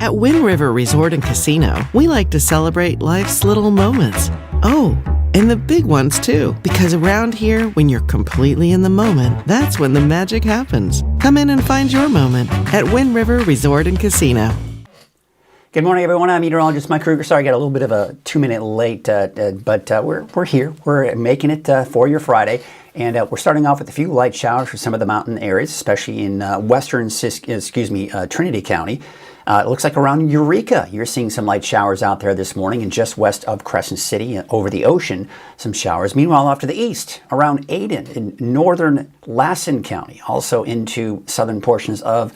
At Wind River Resort and Casino, we like to celebrate life's little moments. Oh, and the big ones too, because around here, when you're completely in the moment, that's when the magic happens. Come in and find your moment at Wind River Resort and Casino. Good morning, everyone. I'm meteorologist Mike Krueger. Sorry, I got a little bit of a 2-minute late, but we're here. We're making it for your Friday, and we're starting off with a few light showers for some of the mountain areas, especially in western Trinity County. It looks like around Eureka, you're seeing some light showers out there this morning, and just west of Crescent City, over the ocean, some showers. Meanwhile, off to the east, around Aden in northern Lassen County, also into southern portions of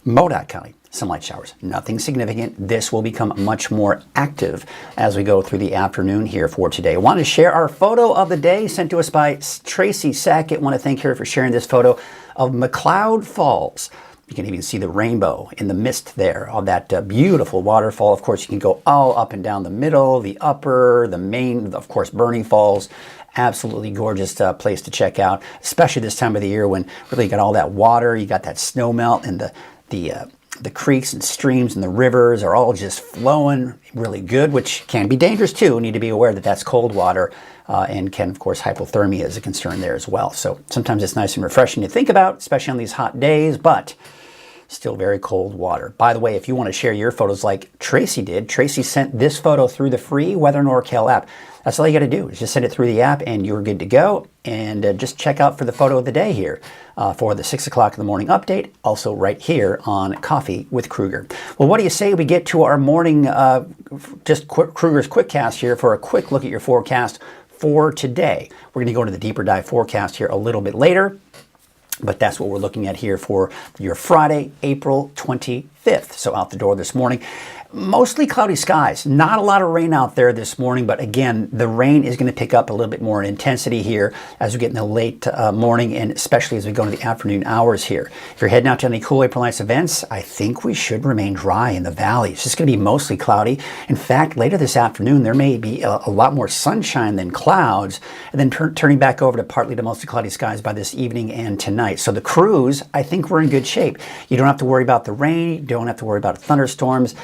Modoc County. Some light showers, nothing significant. This will become much more active as we go through the afternoon here for today. I want to share our photo of the day sent to us by Tracy Sackett. I want to thank her for sharing this photo of McCloud Falls. You can even see the rainbow in the mist there of that beautiful waterfall. Of course, you can go all up and down the middle, the upper, the main, of course, Burning Falls. Absolutely gorgeous place to check out, especially this time of the year when really you got all that water, you got that snow melt, and the creeks and streams and the rivers are all just flowing really good, which can be dangerous too. We need to be aware that that's cold water and can, of course, hypothermia is a concern there as well. So sometimes it's nice and refreshing to think about, especially on these hot days, but still very cold water. By the way, if you want to share your photos like Tracy did, Tracy sent this photo through the free Weather NorCal app. That's all you got to do is just send it through the app and you're good to go. And just check out for the photo of the day here for the 6 o'clock in the morning update, also right here on Coffee with Krueger. Well, what do you say we get to our morning, Krueger's Quickcast here for a quick look at your forecast for today. We're going to go into the deeper dive forecast here a little bit later. But that's what we're looking at here for your Friday, April 25th. So out the door this morning. Mostly cloudy skies. Not a lot of rain out there this morning, but again, the rain is going to pick up a little bit more in intensity here as we get in the late morning and especially as we go into the afternoon hours here. If you're heading out to any cool April Nights events, I think we should remain dry in the valley. It's just going to be mostly cloudy. In fact, later this afternoon, there may be a lot more sunshine than clouds, and then turning back over to partly to mostly cloudy skies by this evening and tonight. So the cruise, I think we're in good shape. You don't have to worry about the rain. You don't have to worry about thunderstorms.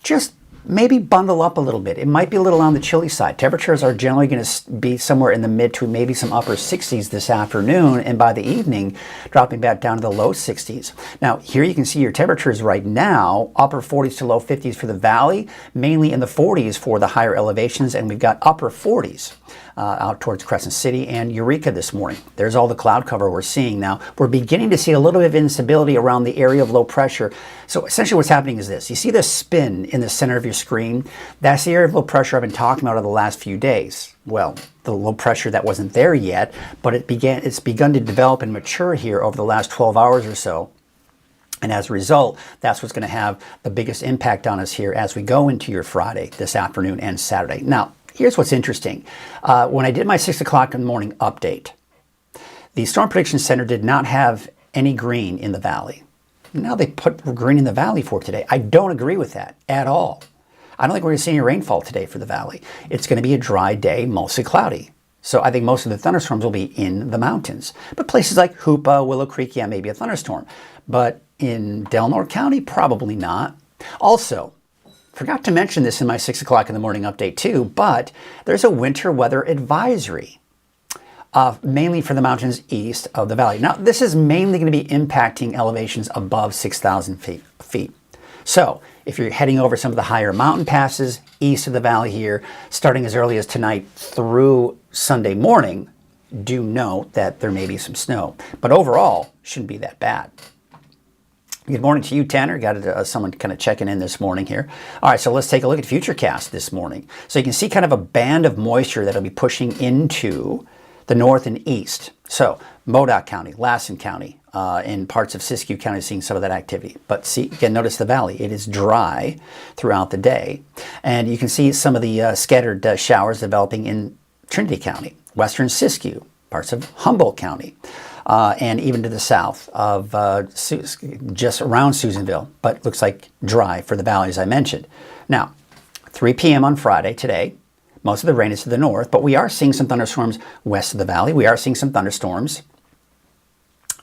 Just maybe bundle up a little bit. It might be a little on the chilly side. Temperatures are generally going to be somewhere in the mid to maybe some upper 60s this afternoon, and by the evening, dropping back down to the low 60s. Now, here you can see your temperatures right now, upper 40s to low 50s for the valley, mainly in the 40s for the higher elevations, and we've got upper 40s out towards Crescent City and Eureka this morning. There's all the cloud cover we're seeing now. We're beginning to see a little bit of instability around the area of low pressure. So essentially what's happening is this. You see this spin in the center of your screen? That's the area of low pressure I've been talking about over the last few days. Well, the low pressure that wasn't there yet, but it's begun to develop and mature here over the last 12 hours or so. And as a result, that's what's going to have the biggest impact on us here as we go into your Friday, this afternoon and Saturday. Now, here's what's interesting. When I did my 6 o'clock in the morning update, the Storm Prediction Center did not have any green in the valley. Now they put green in the valley for today. I don't agree with that at all. I don't think we're going to see any rainfall today for the valley. It's going to be a dry day, mostly cloudy. So I think most of the thunderstorms will be in the mountains. But places like Hoopa, Willow Creek, yeah, maybe a thunderstorm. But in Delnor County, probably not. Also, forgot to mention this in my 6 o'clock in the morning update too, but there's a winter weather advisory, mainly for the mountains east of the valley. Now, this is mainly going to be impacting elevations above 6,000 feet. So if you're heading over some of the higher mountain passes east of the valley here, starting as early as tonight through Sunday morning, do note that there may be some snow. But overall, shouldn't be that bad. Good morning to you, Tanner. Got someone kind of checking in this morning here. All right, so let's take a look at Futurecast this morning. So you can see kind of a band of moisture that'll be pushing into the north and east. So Modoc County, Lassen County, in parts of Siskiyou County seeing some of that activity. But see, again, notice the valley. It is dry throughout the day. And you can see some of the scattered showers developing in Trinity County, western Siskiyou, parts of Humboldt County. And even to the south of just around Susanville, but looks like dry for the valley, as I mentioned. Now, 3 p.m. on Friday today, most of the rain is to the north, but we are seeing some thunderstorms west of the valley. We are seeing some thunderstorms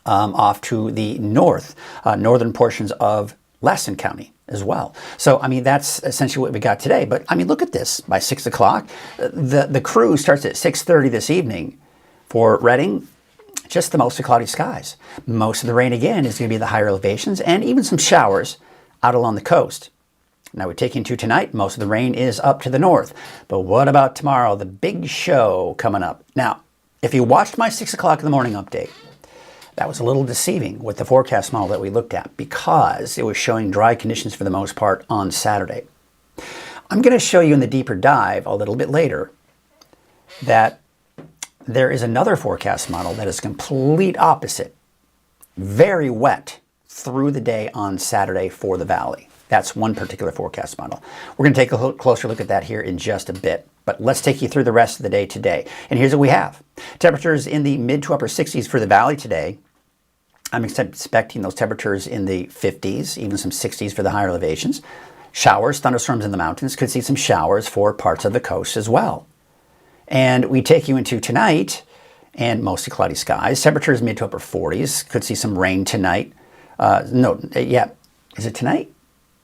off to the north, northern portions of Lasson County as well. So, I mean, that's essentially what we got today. But, I mean, look at this. By 6 o'clock, the cruise starts at 6:30 this evening for Redding. Just the mostly cloudy skies. Most of the rain, again, is going to be the higher elevations and even some showers out along the coast. Now, we take into tonight, most of the rain is up to the north. But what about tomorrow? The big show coming up. Now, if you watched my 6 o'clock in the morning update, that was a little deceiving with the forecast model that we looked at because it was showing dry conditions for the most part on Saturday. I'm going to show you in the deeper dive a little bit later that there is another forecast model that is complete opposite. Very wet through the day on Saturday for the valley. That's one particular forecast model. We're going to take a closer look at that here in just a bit. But let's take you through the rest of the day today. And here's what we have. Temperatures in the mid to upper 60s for the valley today. I'm expecting those temperatures in the 50s, even some 60s for the higher elevations. Showers, thunderstorms in the mountains. Could see some showers for parts of the coast as well. And we take you into tonight and mostly cloudy skies. Temperatures mid to upper 40s. Could see some rain tonight. Is it tonight?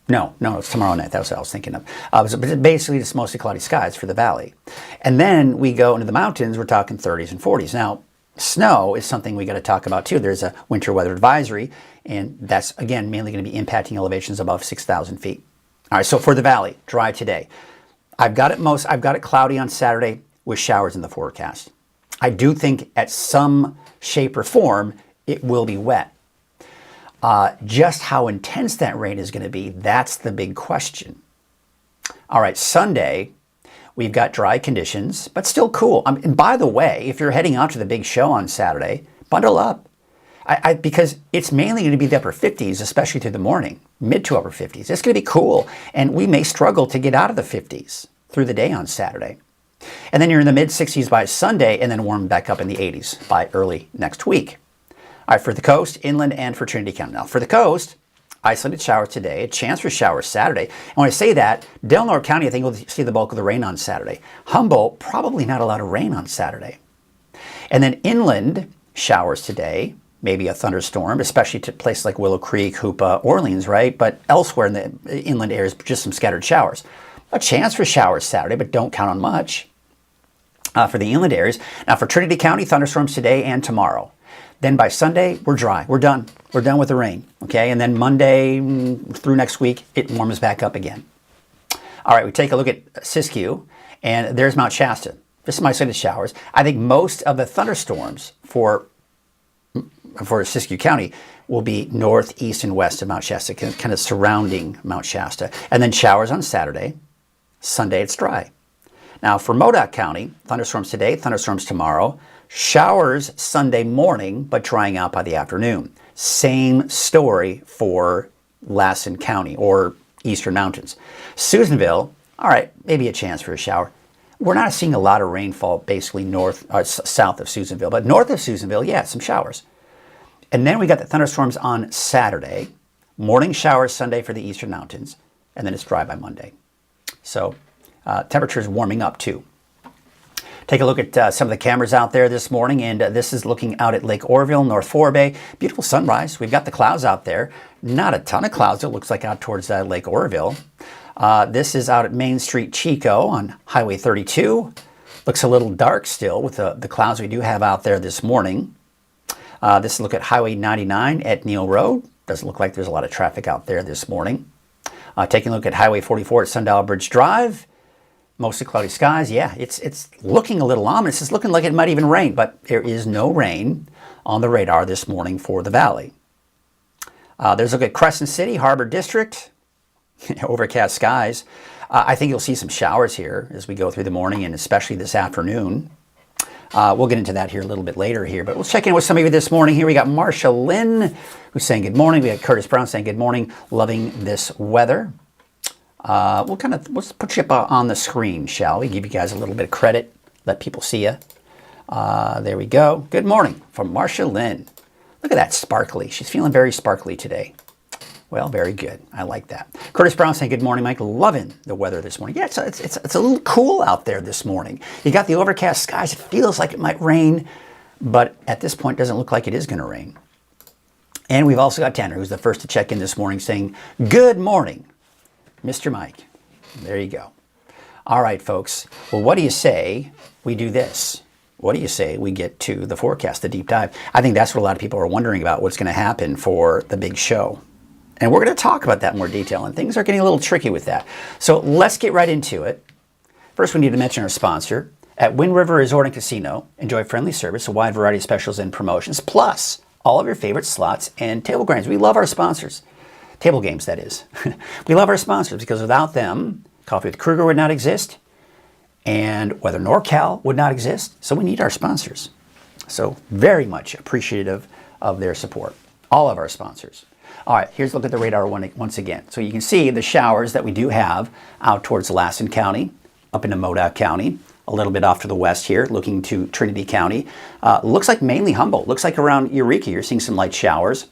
No, it's tomorrow night. That's what I was thinking of. But basically, it's mostly cloudy skies for the valley. And then we go into the mountains. We're talking 30s and 40s. Now, snow is something we got to talk about too. There's a winter weather advisory, and that's, again, mainly going to be impacting elevations above 6,000 feet. All right, so for the valley, dry today. I've got it cloudy on Saturday with showers in the forecast. I do think at some shape or form, it will be wet. Just how intense that rain is going to be, that's the big question. All right, Sunday, we've got dry conditions, but still cool. And by the way, if you're heading out to the big show on Saturday, bundle up. Because it's mainly going to be the upper 50s, especially through the morning, mid to upper 50s. It's going to be cool, and we may struggle to get out of the 50s through the day on Saturday. And then you're in the mid 60s by Sunday, and then warm back up in the 80s by early next week. All right, for the coast, inland, and for Trinity County. Now, for the coast, isolated showers today, a chance for showers Saturday. And when I say that, NorCal County, I think we'll see the bulk of the rain on Saturday. Humboldt, probably not a lot of rain on Saturday. And then inland, showers today, maybe a thunderstorm, especially to places like Willow Creek, Hoopa, Orleans, right? But elsewhere in the inland areas, just some scattered showers. A chance for showers Saturday, but don't count on much for the inland areas. Now, for Trinity County, thunderstorms today and tomorrow. Then by Sunday, we're dry. We're done. We're done with the rain, okay? And then Monday through next week, it warms back up again. All right, we take a look at Siskiyou, and there's Mount Shasta. This is my isolated showers. I think most of the thunderstorms for Siskiyou County will be north, east, and west of Mount Shasta, kind of surrounding Mount Shasta. And then showers on Saturday. Sunday, it's dry. Now, for Modoc County, thunderstorms today, thunderstorms tomorrow. Showers Sunday morning, but drying out by the afternoon. Same story for Lasson County or Eastern Mountains. Susanville, all right, maybe a chance for a shower. We're not seeing a lot of rainfall basically south of Susanville, but north of Susanville, yeah, some showers. And then we got the thunderstorms on Saturday, morning showers Sunday for the Eastern Mountains, and then it's dry by Monday. So temperatures warming up too. Take a look at some of the cameras out there this morning, and this is looking out at Lake Oroville, North Forebay. Beautiful sunrise. We've got the clouds out there. Not a ton of clouds, it looks like, out towards Lake Oroville. This is out at Main Street, Chico on Highway 32. Looks a little dark still with the clouds we do have out there this morning. This is a look at Highway 99 at Neal Road. Doesn't look like there's a lot of traffic out there this morning. Taking a look at Highway 44 at Sundial Bridge Drive. Mostly cloudy skies. Yeah, it's looking a little ominous. It's looking like it might even rain, but there is no rain on the radar this morning for the valley. There's a look at Crescent City, Harbor District. Overcast skies. I think you'll see some showers here as we go through the morning and especially this afternoon. We'll get into that here a little bit later here, but we'll check in with some of you this morning here. We got Marcia Lynn who's saying good morning. We got Curtis Brown saying good morning, loving this weather. Let's put you up on the screen, shall we? Give you guys a little bit of credit. Let people see you. There we go. Good morning from Marcia Lynn. Look at that sparkly. She's feeling very sparkly today. Well, very good. I like that. Curtis Brown saying good morning, Mike. Loving the weather this morning. Yeah, it's a little cool out there this morning. You got the overcast skies. It feels like it might rain, but at this point, it doesn't look like it is going to rain. And we've also got Tanner, who's the first to check in this morning, saying, good morning, Mr. Mike. There you go. All right, folks. Well, what do you say we do this? What do you say we get to the forecast, the deep dive? I think that's what a lot of people are wondering about, what's going to happen for the big show. And we're going to talk about that in more detail, and things are getting a little tricky with that. So let's get right into it. First, we need to mention our sponsor. At Wind River Resort and Casino, enjoy friendly service, a wide variety of specials and promotions, plus all of your favorite slots and table games. We love our sponsors. Table games, that is. We love our sponsors because without them, Coffee with Krueger would not exist, and Weather NorCal would not exist. So we need our sponsors. So very much appreciative of their support. All of our sponsors. All right, here's a look at the radar once again. So you can see the showers that we do have out towards Lassen County, up into Modoc County, a little bit off to the west here, looking to Trinity County. Looks like mainly Humboldt. Looks like around Eureka you're seeing some light showers,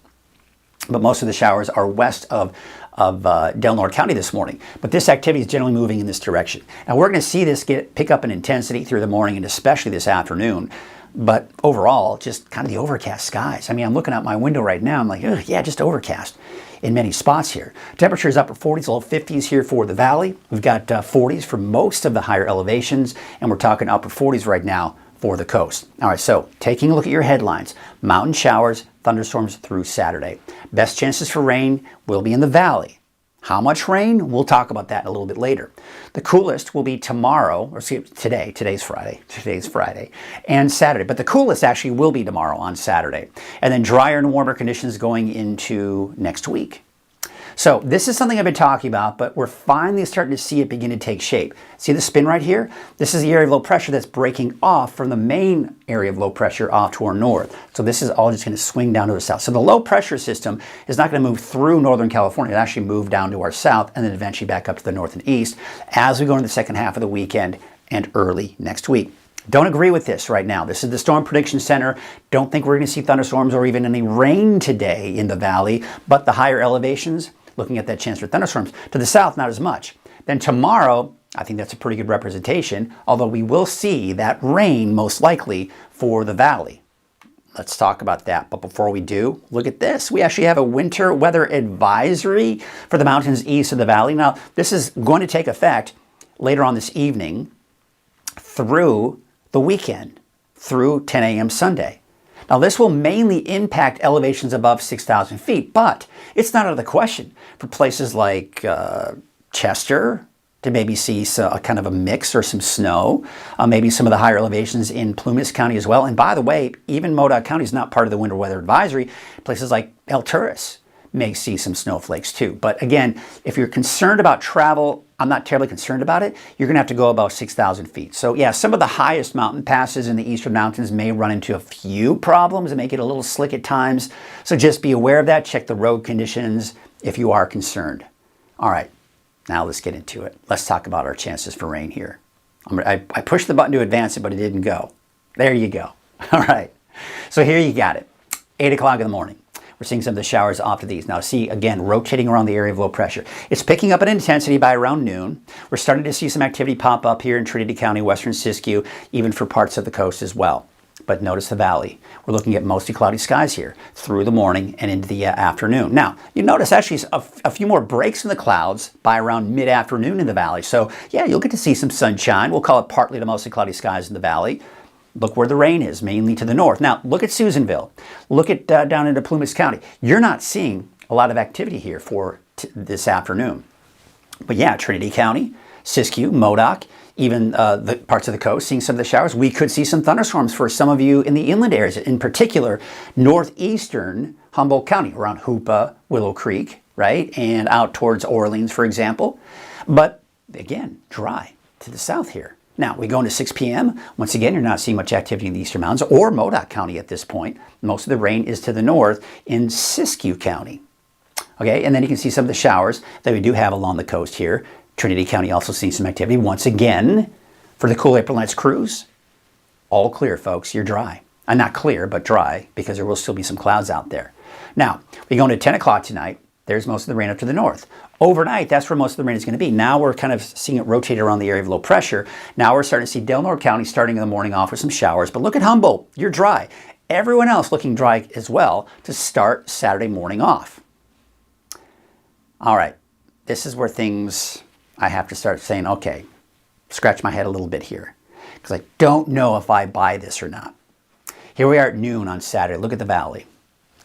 but most of the showers are west of Del Norte County this morning. But this activity is generally moving in this direction. Now we're going to see this pick up in intensity through the morning and especially this afternoon. But overall, just kind of the overcast skies. I mean, I'm looking out my window right now. I'm like, ugh, yeah, just overcast in many spots here. Temperature is upper 40s, low 50s here for the valley. We've got 40s for most of the higher elevations, and we're talking upper 40s right now for the coast. All right, so taking a look at your headlines. Mountain showers, thunderstorms through Saturday. Best chances for rain will be in the valley. How much rain? We'll talk about that a little bit later. The coolest will be tomorrow, or today. Today's Friday, and Saturday. But the coolest actually will be tomorrow on Saturday. And then drier and warmer conditions going into next week. So this is something I've been talking about, but we're finally starting to see it begin to take shape. See the spin right here? This is the area of low pressure that's breaking off from the main area of low pressure off to our north. So this is all just going to swing down to the south. So the low pressure system is not going to move through Northern California. It'll actually move down to our south and then eventually back up to the north and east as we go into the second half of the weekend and early next week. Don't agree with this right now. This is the Storm Prediction Center. Don't think we're going to see thunderstorms or even any rain today in the valley, but the higher elevations, looking at that chance for thunderstorms. To the south, not as much. Then tomorrow, I think that's a pretty good representation, although we will see that rain most likely for the valley. Let's talk about that. But before we do, look at this. We actually have a winter weather advisory for the mountains east of the valley. Now, this is going to take effect later on this evening through the weekend, through 10 a.m. Sunday. Now, this will mainly impact elevations above 6,000 feet, but it's not out of the question for places like Chester to maybe see a kind of a mix or some snow, maybe some of the higher elevations in Plumas County as well. And by the way, even Modoc County is not part of the winter weather advisory. Places like El Turris may see some snowflakes too. But again, if you're concerned about travel, I'm not terribly concerned about it. You're going to have to go about 6,000 feet. So yeah, some of the highest mountain passes in the eastern mountains may run into a few problems and make it a little slick at times. So just be aware of that. Check the road conditions if you are concerned. All right, now let's get into it. Let's talk about our chances for rain here. I pushed the button to advance it, but it didn't go. There you go. All right, so here you got it. 8 o'clock in the morning. We're seeing some of the showers off to these. Now see, again, rotating around the area of low pressure. It's picking up in intensity by around noon. We're starting to see some activity pop up here in Trinity County, western Siskiyou, even for parts of the coast as well. But notice the valley. We're looking at mostly cloudy skies here through the morning and into the afternoon. Now, you notice actually a few more breaks in the clouds by around mid-afternoon in the valley. So yeah, you'll get to see some sunshine. We'll call it partly to mostly cloudy skies in the valley. Look where the rain is, mainly to the north. Now, look at Susanville. Look at down into Plumas County. You're not seeing a lot of activity here for this afternoon. But yeah, Trinity County, Siskiyou, Modoc, even the parts of the coast, seeing some of the showers. We could see some thunderstorms for some of you in the inland areas, in particular, northeastern Humboldt County, around Hoopa, Willow Creek, right? And out towards Orleans, for example. But again, dry to the south here. Now, we go into 6 p.m. Once again, you're not seeing much activity in the eastern mountains or Modoc County at this point. Most of the rain is to the north in Siskiyou County. Okay, and then you can see some of the showers that we do have along the coast here. Trinity County also seeing some activity. Once again, for the Cool April Nights cruise, all clear, folks. You're dry. Not clear, but dry, because there will still be some clouds out there. Now, we go into 10 o'clock tonight. There's most of the rain up to the north. Overnight, that's where most of the rain is going to be. Now we're kind of seeing it rotate around the area of low pressure. Now we're starting to see Del Norte County starting in the morning off with some showers. But look at Humboldt. You're dry. everyone else looking dry as well to start Saturday morning off. All right, this is where things, I have to start saying, okay, scratch my head a little bit here, because I don't know if I buy this or not. Here we are at noon on Saturday. Look at the valley.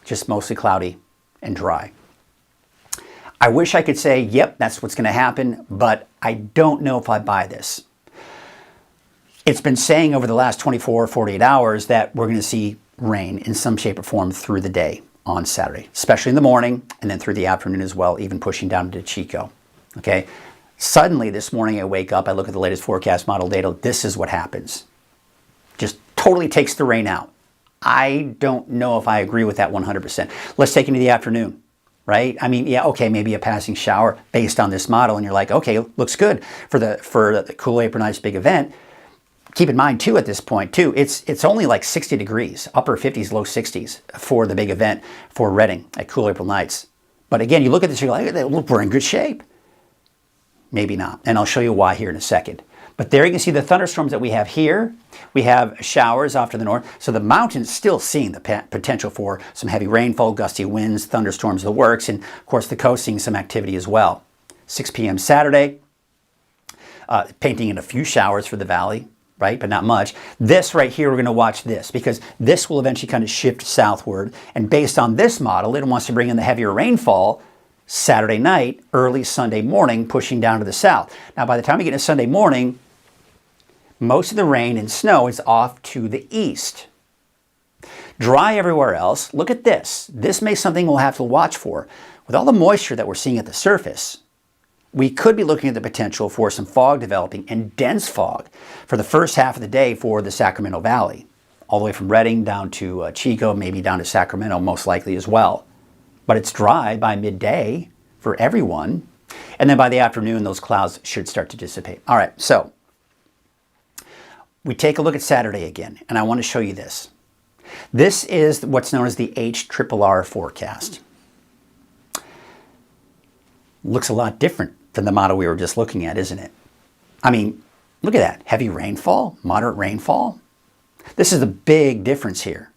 Just mostly cloudy and dry. I wish I could say, yep, that's what's going to happen, but I don't know if I buy this. It's been saying over the last 24, 48 hours that we're going to see rain in some shape or form through the day on Saturday, especially in the morning and then through the afternoon as well, even pushing down to Chico. Okay. Suddenly this morning I wake up, I look at the latest forecast model data. This is what happens. Just totally takes the rain out. I don't know if I agree with that 100%. Let's take it into the afternoon, right? I mean, yeah, okay, maybe a passing shower based on this model, and you're like, okay, looks good for the Cool April Nights big event. Keep in mind too, at this point too, it's only like 60 degrees, upper 50s, low 60s for the big event for Redding at Cool April Nights. But again, you look at this, you're like, look, we're in good shape. Maybe not, and I'll show you why here in a second. But there you can see the thunderstorms that we have here. We have showers off to the north. So the mountain's still seeing the potential for some heavy rainfall, gusty winds, thunderstorms, the works, and of course the coast seeing some activity as well. 6 p.m. Saturday, painting in a few showers for the valley, right, but not much. This right here, we're going to watch this because this will eventually kind of shift southward. And based on this model, it wants to bring in the heavier rainfall Saturday night, early Sunday morning, pushing down to the south. Now, by the time we get to Sunday morning, most of the rain and snow is off to the east. Dry everywhere else. Look at this. This may be something we'll have to watch for. With all the moisture that we're seeing at the surface, we could be looking at the potential for some fog developing and dense fog for the first half of the day for the Sacramento Valley, all the way from Redding down to Chico, maybe down to Sacramento, most likely as well. But it's dry by midday for everyone. And then by the afternoon, those clouds should start to dissipate. All right, so we take a look at Saturday again, and I want to show you this. This is what's known as the HRRR forecast. Looks a lot different than the model we were just looking at, isn't it? I mean, look at that. Heavy rainfall, moderate rainfall. This is a big difference here.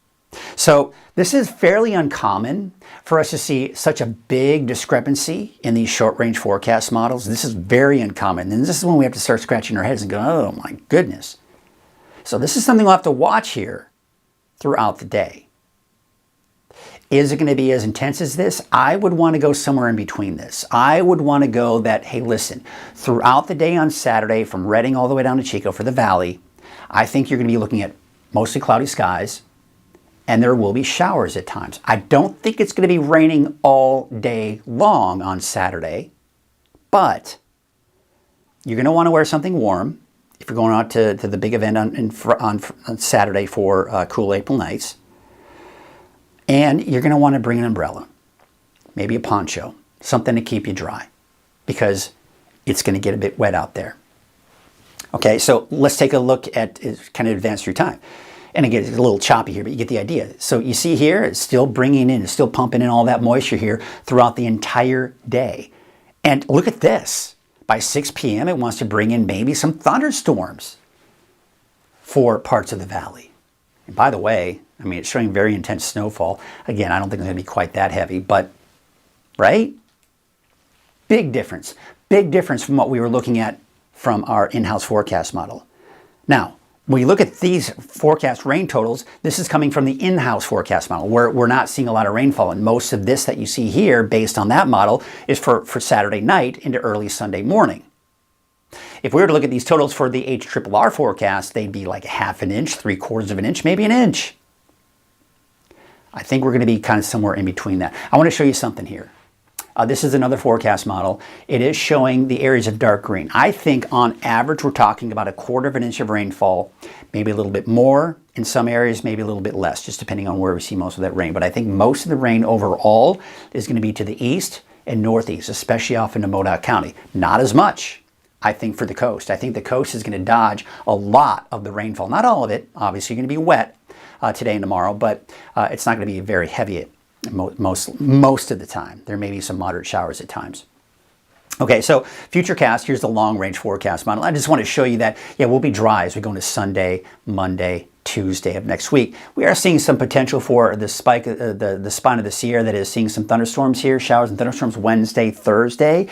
So this is fairly uncommon for us to see such a big discrepancy in these short-range forecast models. This is very uncommon. And this is when we have to start scratching our heads and go, oh my goodness. So this is something we'll have to watch here throughout the day. Is it going to be as intense as this? I would want to go somewhere in between this. I would want to go that, hey, listen, throughout the day on Saturday from Redding all the way down to Chico for the Valley, I think you're going to be looking at mostly cloudy skies, and there will be showers at times. I don't think it's going to be raining all day long on Saturday, but you're going to want to wear something warm if you're going out to the big event on Saturday for Cool April Nights. And you're going to want to bring an umbrella, maybe a poncho, something to keep you dry, because it's going to get a bit wet out there. Okay, so let's take a look at kind of advance through time. And again, it's a little choppy here, but you get the idea. So you see here, it's still bringing in, it's still pumping in all that moisture here throughout the entire day. And look at this. By 6 p.m., it wants to bring in maybe some thunderstorms for parts of the valley. And by the way, I mean, it's showing very intense snowfall. Again, I don't think it's going to be quite that heavy, but, right? Big difference. Big difference from what we were looking at from our in-house forecast model. Now, when you look at these forecast rain totals, this is coming from the in-house forecast model, where we're not seeing a lot of rainfall. And most of this that you see here, based on that model, is for Saturday night into early Sunday morning. If we were to look at these totals for the HRRR forecast, they'd be like 1/2 an inch, 3/4 of an inch, maybe an inch. I think we're going to be kind of somewhere in between that. I want to show you something here. This is another forecast model. It is showing the areas of dark green. I think on average, we're talking about 1/4 of an inch of rainfall, maybe a little bit more in some areas, maybe a little bit less, just depending on where we see most of that rain. But I think most of the rain overall is going to be to the east and northeast, especially off into Modoc County. Not as much, I think, for the coast. I think the coast is going to dodge a lot of the rainfall. Not all of it. Obviously, going to be wet today and tomorrow, but it's not going to be very heavy most of the time. There may be some moderate showers at times. Okay, so Futurecast, here's the long-range forecast model. I just want to show you that, yeah, we'll be dry as we go into Sunday, Monday, Tuesday of next week. We are seeing some potential for the spike, the spine of the Sierra that is seeing some thunderstorms here, showers and thunderstorms Wednesday, Thursday.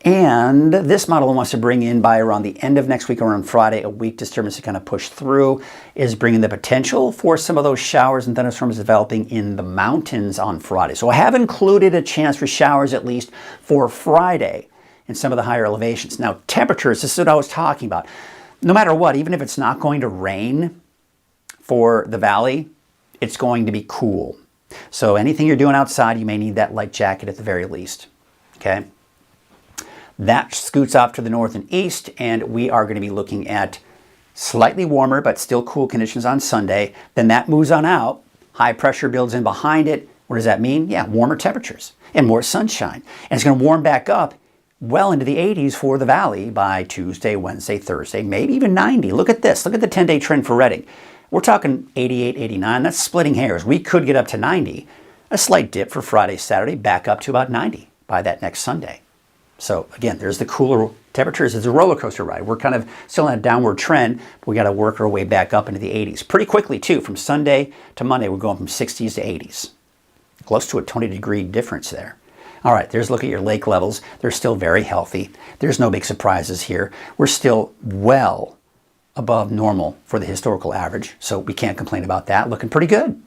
And this model wants to bring in by around the end of next week, around Friday, a weak disturbance to kind of push through, is bringing the potential for some of those showers and thunderstorms developing in the mountains on Friday. So I have included a chance for showers at least for Friday in some of the higher elevations. Now, temperatures, this is what I was talking about. No matter what, even if it's not going to rain for the valley, it's going to be cool. So anything you're doing outside, you may need that light jacket at the very least, okay? That scoots off to the north and east, and we are going to be looking at slightly warmer but still cool conditions on Sunday. Then that moves on out. High pressure builds in behind it. What does that mean? Yeah, warmer temperatures and more sunshine. And it's going to warm back up well into the 80s for the valley by Tuesday, Wednesday, Thursday, maybe even 90. Look at this. Look at the 10-day trend for Redding. We're talking 88, 89. That's splitting hairs. We could get up to 90. A slight dip for Friday, Saturday, back up to about 90 by that next Sunday. So again, there's the cooler temperatures. It's a roller coaster ride. We're kind of still on a downward trend, but we got to work our way back up into the 80s. Pretty quickly too. From Sunday to Monday, we're going from 60s to 80s. Close to a 20-degree difference there. All right, there's a look at your lake levels. They're still very healthy. There's no big surprises here. We're still well above normal for the historical average, so we can't complain about that. Looking pretty good.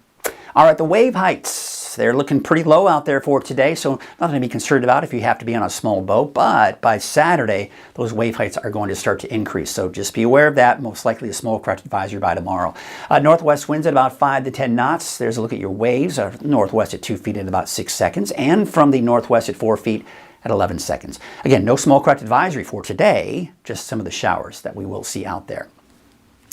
All right, the wave heights, they're looking pretty low out there for today, so nothing to be concerned about if you have to be on a small boat, but by Saturday, those wave heights are going to start to increase, so just be aware of that. Most likely a small craft advisory by tomorrow. Northwest winds at about 5 to 10 knots. There's a look at your waves. Northwest at 2 feet in about 6 seconds, and from the northwest at 4 feet at 11 seconds. Again, no small craft advisory for today, just some of the showers that we will see out there.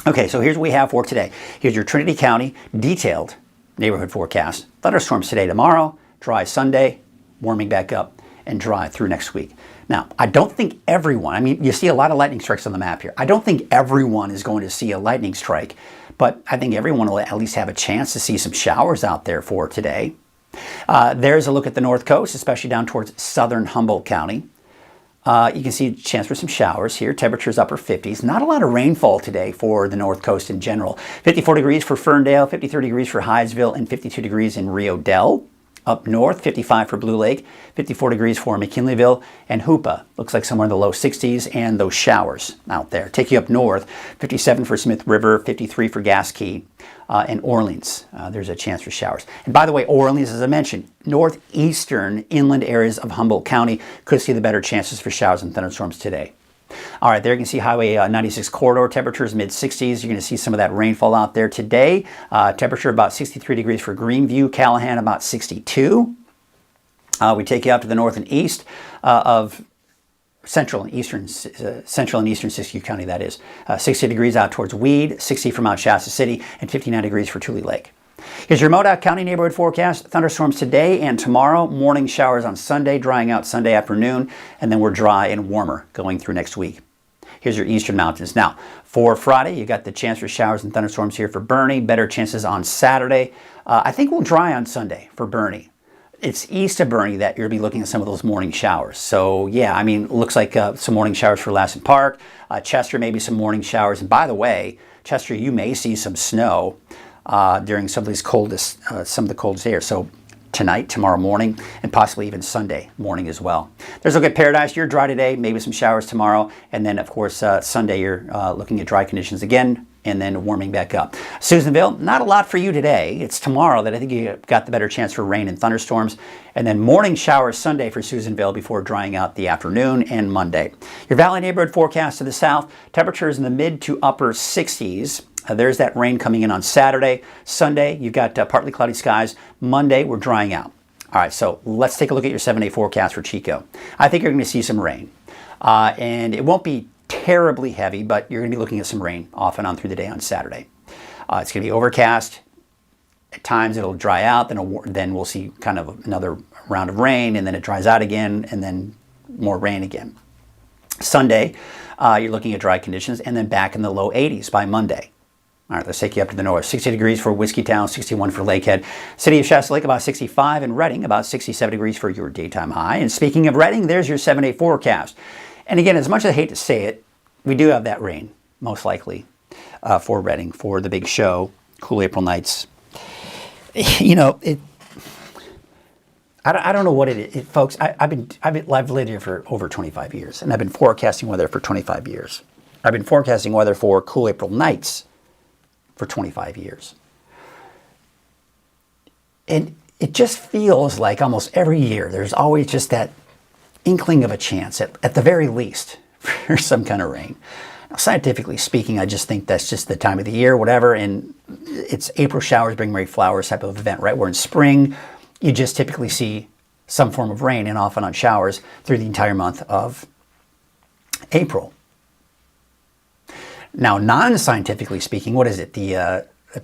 Okay, so here's what we have for today. Here's your Trinity County detailed neighborhood forecast. Thunderstorms today, tomorrow, dry Sunday, warming back up, and dry through next week. Now, I don't think everyone, I mean, you see a lot of lightning strikes on the map here. I don't think everyone is going to see a lightning strike, but I think everyone will at least have a chance to see some showers out there for today. There's a look at the north coast, especially down towards southern Humboldt County. You can see a chance for some showers here. Temperatures upper 50s. Not a lot of rainfall today for the north coast in general. 54 degrees for Ferndale, 53 degrees for Hydesville, and 52 degrees in Rio Dell. Up north, 55 for Blue Lake, 54 degrees for McKinleyville, and Hoopa. Looks like somewhere in the low 60s, and those showers out there. Take you up north, 57 for Smith River, 53 for Gas Key, and Orleans. There's a chance for showers. And by the way, Orleans, as I mentioned, northeastern inland areas of Humboldt County could see the better chances for showers and thunderstorms today. All right, there you can see Highway 96 corridor temperatures, mid-60s. You're going to see some of that rainfall out there today. Temperature about 63 degrees for Greenview, Callahan about 62. We take you out to the north and east of central and eastern Siskiyou County, that is. 60 degrees out towards Weed, 60 for Mount Shasta City, and 59 degrees for Tule Lake. Here's your Modoc County neighborhood forecast. Thunderstorms today and tomorrow. Morning showers on Sunday, drying out Sunday afternoon, and then we're dry and warmer going through next week. Here's your eastern mountains. Now, for Friday, you got the chance for showers and thunderstorms here for Bernie. Better chances on Saturday. I think we'll dry on Sunday for Bernie. It's east of Bernie that you'll be looking at some of those morning showers. So, yeah, I mean, looks like some morning showers for Lassen Park. Chester, maybe some morning showers. And by the way, Chester, you may see some snow during some of the coldest air. So tonight, tomorrow morning, and possibly even Sunday morning as well. There's a look at Paradise. You're dry today, maybe some showers tomorrow, and then of course Sunday you're looking at dry conditions again, and then warming back up. Susanville, not a lot for you today. It's tomorrow that I think you got the better chance for rain and thunderstorms, and then morning showers Sunday for Susanville before drying out the afternoon and Monday. Your Valley neighborhood forecast to the south, temperatures in the mid to upper 60s. There's that rain coming in on Saturday. Sunday, you've got partly cloudy skies. Monday, we're drying out. All right, so let's take a look at your 7-day forecast for Chico. I think you're going to see some rain. And it won't be terribly heavy, but you're going to be looking at some rain off and on through the day on Saturday. It's going to be overcast. At times, it'll dry out. Then we'll see kind of another round of rain, and then it dries out again, and then more rain again. Sunday, you're looking at dry conditions, and then back in the low 80s by Monday. All right, let's take you up to the north. 60 degrees for Whiskeytown, 61 for Lakehead. City of Shasta Lake, about 65, and Reading, about 67 degrees for your daytime high. And speaking of Reading, there's your 7-day forecast. And again, as much as I hate to say it, we do have that rain, most likely, for Reading, for the big show, Cool April Nights. You know, I don't know what it is, folks. I've lived here for over 25 years, and I've been forecasting weather for 25 years. I've been forecasting weather for Cool April Nights for 25 years. And it just feels like almost every year there's always just that inkling of a chance, at the very least, for some kind of rain. Now, scientifically speaking, I just think that's just the time of the year, whatever, and it's April showers bring May flowers type of event, right? Where in spring, you just typically see some form of rain and off and on showers through the entire month of April. Now, non-scientifically speaking, what is it?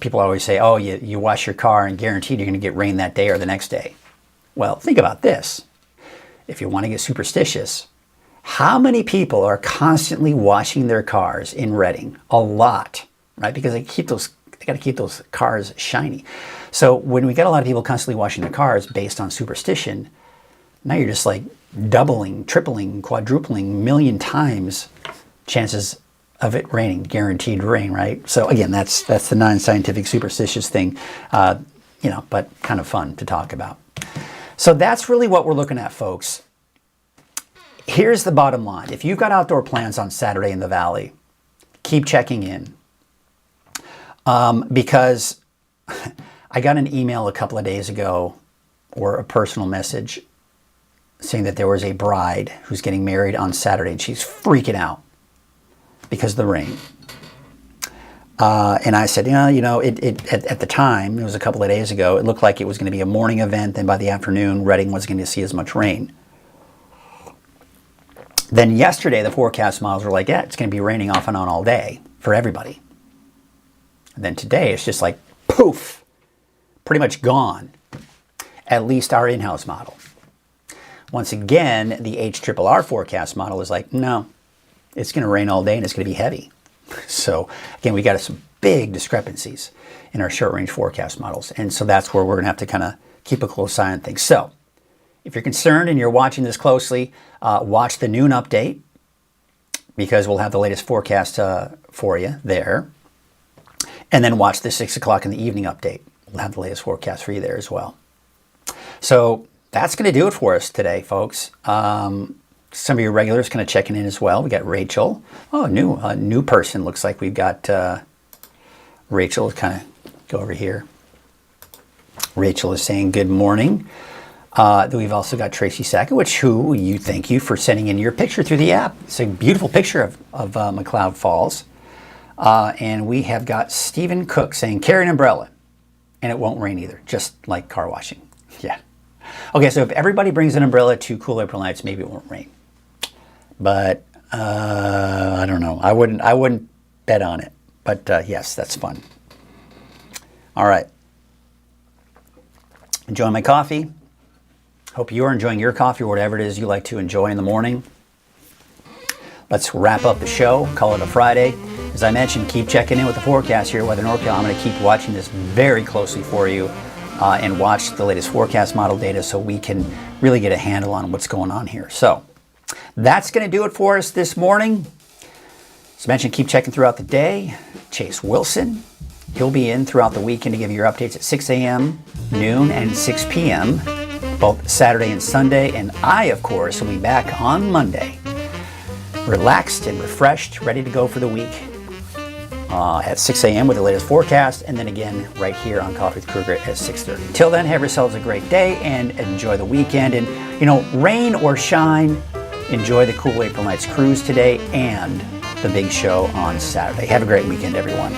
People always say, oh, you wash your car and guaranteed you're going to get rain that day or the next day. Well, think about this. If you want to get superstitious, how many people are constantly washing their cars in Reading? A lot, right? Because they got to keep those cars shiny. So when we got a lot of people constantly washing their cars based on superstition, now you're just like doubling, tripling, quadrupling, million times chances of it raining, guaranteed rain, right? So again, that's the non-scientific superstitious thing, but kind of fun to talk about. So that's really what we're looking at, folks. Here's the bottom line. If you've got outdoor plans on Saturday in the Valley, keep checking in. Because I got an email a couple of days ago, or a personal message, saying that there was a bride who's getting married on Saturday, and she's freaking out because of the rain. And I said, at the time, it was a couple of days ago, it looked like it was going to be a morning event, and by the afternoon, Reading wasn't going to see as much rain. Then yesterday, the forecast models were like, yeah, it's going to be raining off and on all day for everybody. And then today, it's just like, poof, pretty much gone, at least our in-house model. Once again, the HRRR forecast model is like, no, it's going to rain all day and it's going to be heavy. So again, we got some big discrepancies in our short-range forecast models. And so that's where we're going to have to kind of keep a close eye on things. So if you're concerned and you're watching this closely, watch the noon update, because we'll have the latest forecast for you there. And then watch the 6 o'clock in the evening update. We'll have the latest forecast for you there as well. So that's going to do it for us today, folks. Some of your regulars kind of checking in as well. We got Rachel. Oh, a new person. Looks like we've got Rachel. Kind of go over here. Rachel is saying good morning. We've also got Tracy Sakowicz, thank you for sending in your picture through the app. It's a beautiful picture of McLeod Falls. And we have got Stephen Cook saying, carry an umbrella, and it won't rain either, just like car washing. Yeah. Okay, so if everybody brings an umbrella to Cool April Nights, maybe it won't rain. But I don't know. I wouldn't bet on it. But yes, that's fun. All right. Enjoying my coffee. Hope you're enjoying your coffee or whatever it is you like to enjoy in the morning. Let's wrap up the show. Call it a Friday. As I mentioned, keep checking in with the forecast here, Weather NorCal. I'm going to keep watching this very closely for you and watch the latest forecast model data so we can really get a handle on what's going on here. So that's going to do it for us this morning. As mentioned, keep checking throughout the day. Chase Wilson, he'll be in throughout the weekend to give you your updates at 6 a.m., noon, and 6 p.m., both Saturday and Sunday. And I, of course, will be back on Monday, relaxed and refreshed, ready to go for the week at 6 a.m. with the latest forecast, and then again right here on Coffee with Krueger at 6:30. Until then, have yourselves a great day and enjoy the weekend. And, rain or shine, enjoy the Cool April Nights cruise today and the big show on Saturday. Have a great weekend, everyone.